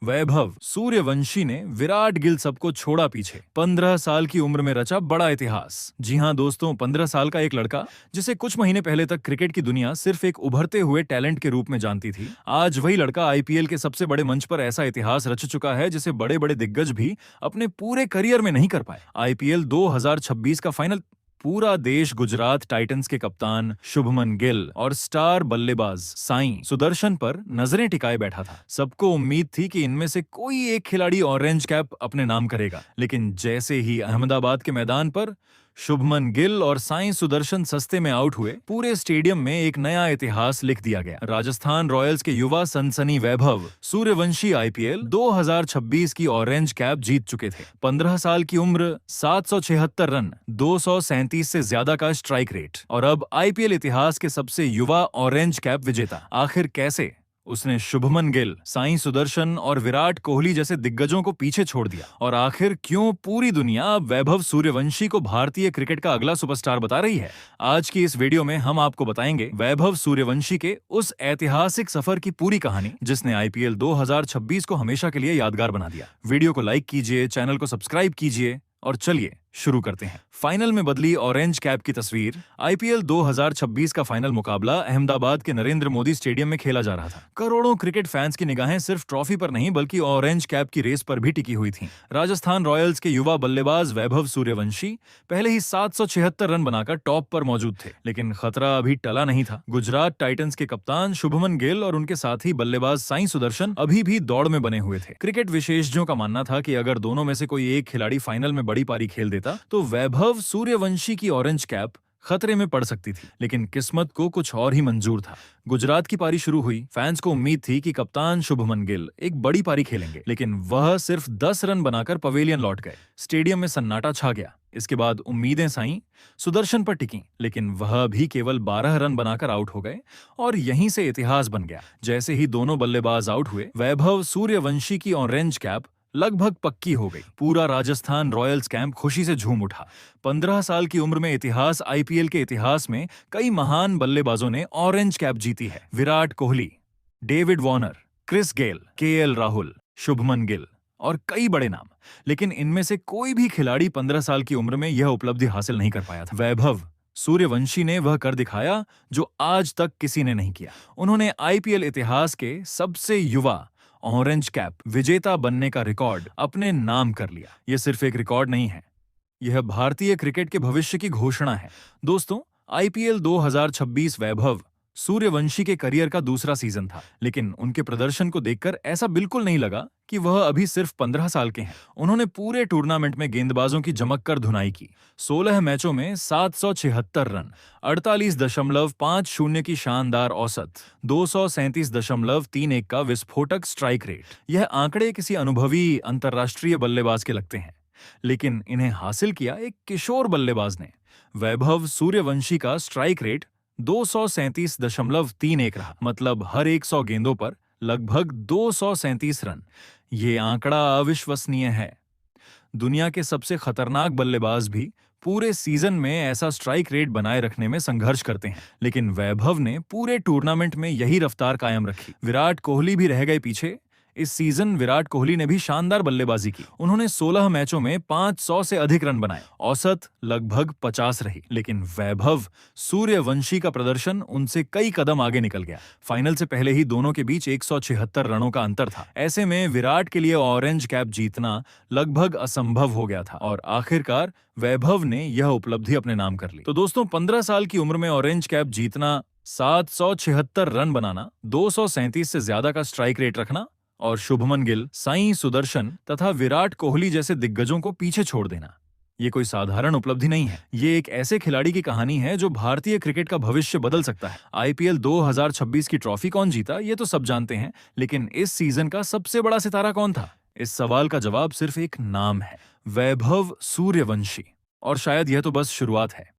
वैभव सूर्यवंशी ने विराट गिल सबको छोड़ा पीछे। 15 साल की उम्र में रचा बड़ा इतिहास। जी हां दोस्तों, 15 साल का एक लड़का जिसे कुछ महीने पहले तक क्रिकेट की दुनिया सिर्फ एक उभरते हुए टैलेंट के रूप में जानती थी, आज वही लड़का आईपीएल के सबसे बड़े मंच पर ऐसा इतिहास रच चुका है जिसे बड़े बड़े दिग्गज भी अपने पूरे करियर में नहीं कर पाए। आईपीएल 2026 का फाइनल पूरा देश गुजरात टाइटंस के कप्तान शुभमन गिल और स्टार बल्लेबाज साईं सुदर्शन पर नजरें टिकाए बैठा था। सबको उम्मीद थी कि इनमें से कोई एक खिलाड़ी ऑरेंज कैप अपने नाम करेगा, लेकिन जैसे ही अहमदाबाद के मैदान पर शुभमन गिल और साईं सुदर्शन सस्ते में आउट हुए, पूरे स्टेडियम में एक नया इतिहास लिख दिया गया। राजस्थान रॉयल्स के युवा सनसनी वैभव सूर्यवंशी आईपीएल 2026 की ऑरेंज कैप जीत चुके थे। 15 साल की उम्र, 776 रन, 237 से ज्यादा का स्ट्राइक रेट और अब आईपीएल इतिहास के सबसे युवा ऑरेंज कैप विजेता। आखिर कैसे उसने शुभमन गिल, साईं सुदर्शन और विराट कोहली जैसे दिग्गजों को पीछे छोड़ दिया, और आखिर क्यों पूरी दुनिया अब वैभव सूर्यवंशी को भारतीय क्रिकेट का अगला सुपरस्टार बता रही है? आज की इस वीडियो में हम आपको बताएंगे वैभव सूर्यवंशी के उस ऐतिहासिक सफर की पूरी कहानी जिसने आईपीएल 2026 को हमेशा के लिए यादगार बना दिया। वीडियो को लाइक कीजिए, चैनल को सब्सक्राइब कीजिए और चलिए शुरू करते हैं। फाइनल में बदली ऑरेंज कैप की तस्वीर। आईपीएल 2026 का फाइनल मुकाबला अहमदाबाद के नरेंद्र मोदी स्टेडियम में खेला जा रहा था। करोड़ों क्रिकेट फैंस की निगाहें सिर्फ ट्रॉफी पर नहीं बल्कि ऑरेंज कैप की रेस पर भी टिकी हुई थीं। राजस्थान रॉयल्स के युवा बल्लेबाज वैभव सूर्यवंशी पहले ही 776 रन बनाकर टॉप पर मौजूद थे, लेकिन खतरा अभी टला नहीं था। गुजरात टाइटंस के कप्तान शुभमन गिल और उनके साथी बल्लेबाज साईं सुदर्शन अभी भी दौड़ में बने हुए थे। क्रिकेट विशेषज्ञों का मानना था कि अगर दोनों में से कोई एक खिलाड़ी फाइनल में बड़ी पारी खेल देता तो वैभव सूर्यवंशी की ऑरेंज कैप खतरे में पड़ सकती थी, लेकिन किस्मत को कुछ और ही मंजूर था। गुजरात की पारी शुरू हुई। फैंस को उम्मीद थी कि कप्तान शुभमन गिल एक बड़ी पारी खेलेंगे, लेकिन वह सिर्फ 10 रन बनाकर पवेलियन लौट गए। स्टेडियम में सन्नाटा छा गया। इसके बाद उम्मीदें साईं सुदर्शन पर टिकी, लेकिन वह भी केवल 12 रन बनाकर आउट हो गए और यहीं से इतिहास बन गया। जैसे ही दोनों बल्लेबाज आउट हुए, वैभव सूर्यवंशी की ऑरेंज कैप लगभग पक्की हो गई। पूरा राजस्थान रॉयल्स कैंप खुशी से झूम उठा। 15 साल की उम्र में इतिहास। आईपीएल के इतिहास में कई महान बल्लेबाजों ने ऑरेंज कैप जीती है। Virat Kohli, David Warner, Chris Gayle, KL Rahul, Shubman Gill और कई बड़े नाम, लेकिन इनमें से कोई भी खिलाड़ी 15 साल की उम्र में यह उपलब्धि हासिल नहीं कर पाया था। वैभव सूर्यवंशी ने वह कर दिखाया जो आज तक किसी ने नहीं किया। उन्होंने आईपीएल इतिहास के सबसे युवा ऑरेंज कैप विजेता बनने का रिकॉर्ड अपने नाम कर लिया। यह सिर्फ एक रिकॉर्ड नहीं है, यह भारतीय क्रिकेट के भविष्य की घोषणा है। दोस्तों, आईपीएल 2026 वैभव सूर्यवंशी के करियर का दूसरा सीजन था, लेकिन उनके प्रदर्शन को देखकर ऐसा बिल्कुल नहीं लगा कि वह अभी सिर्फ 15 साल के हैं। उन्होंने पूरे टूर्नामेंट में गेंदबाजों की जमक कर धुनाई की। 16 मैचों में 776 रन, 48.50 की शानदार औसत, 237.31 का विस्फोटक स्ट्राइक रेट। यह आंकड़े किसी अनुभवी अंतर्राष्ट्रीय बल्लेबाज के लगते हैं, लेकिन इन्हें हासिल किया एक किशोर बल्लेबाज ने। वैभव सूर्यवंशी का स्ट्राइक रेट 237.31 रहा, मतलब हर 100 गेंदों पर लगभग 237 रन। ये आंकड़ा अविश्वसनीय है। दुनिया के सबसे खतरनाक बल्लेबाज भी पूरे सीजन में ऐसा स्ट्राइक रेट बनाए रखने में संघर्ष करते हैं, लेकिन वैभव ने पूरे टूर्नामेंट में यही रफ्तार कायम रखी। विराट कोहली भी रह गए पीछे। इस सीजन विराट कोहली ने भी शानदार बल्लेबाजी की। उन्होंने 16 मैचों में 500 से अधिक रन बनाए, औसत लगभग 50 रही, लेकिन वैभव सूर्यवंशी का प्रदर्शन उनसे कई कदम आगे निकल गया। फाइनल से पहले ही दोनों के बीच 176 रनों का अंतर था। ऐसे में विराट के लिए ऑरेंज कैप जीतना लगभग असंभव हो गया था और आखिरकार वैभव ने यह उपलब्धि अपने नाम कर ली। तो दोस्तों, 15 साल की उम्र में ऑरेंज कैप जीतना, 776 रन बनाना, 237 से ज्यादा का स्ट्राइक रेट रखना और शुभमन गिल, साईं सुदर्शन तथा विराट कोहली जैसे दिग्गजों को पीछे छोड़ देना, ये कोई साधारण उपलब्धि नहीं है। ये एक ऐसे खिलाड़ी की कहानी है जो भारतीय क्रिकेट का भविष्य बदल सकता है। आईपीएल 2026 की ट्रॉफी कौन जीता ये तो सब जानते हैं, लेकिन इस सीजन का सबसे बड़ा सितारा कौन था? इस सवाल का जवाब सिर्फ एक नाम है, वैभव सूर्यवंशी। और शायद यह तो बस शुरुआत है।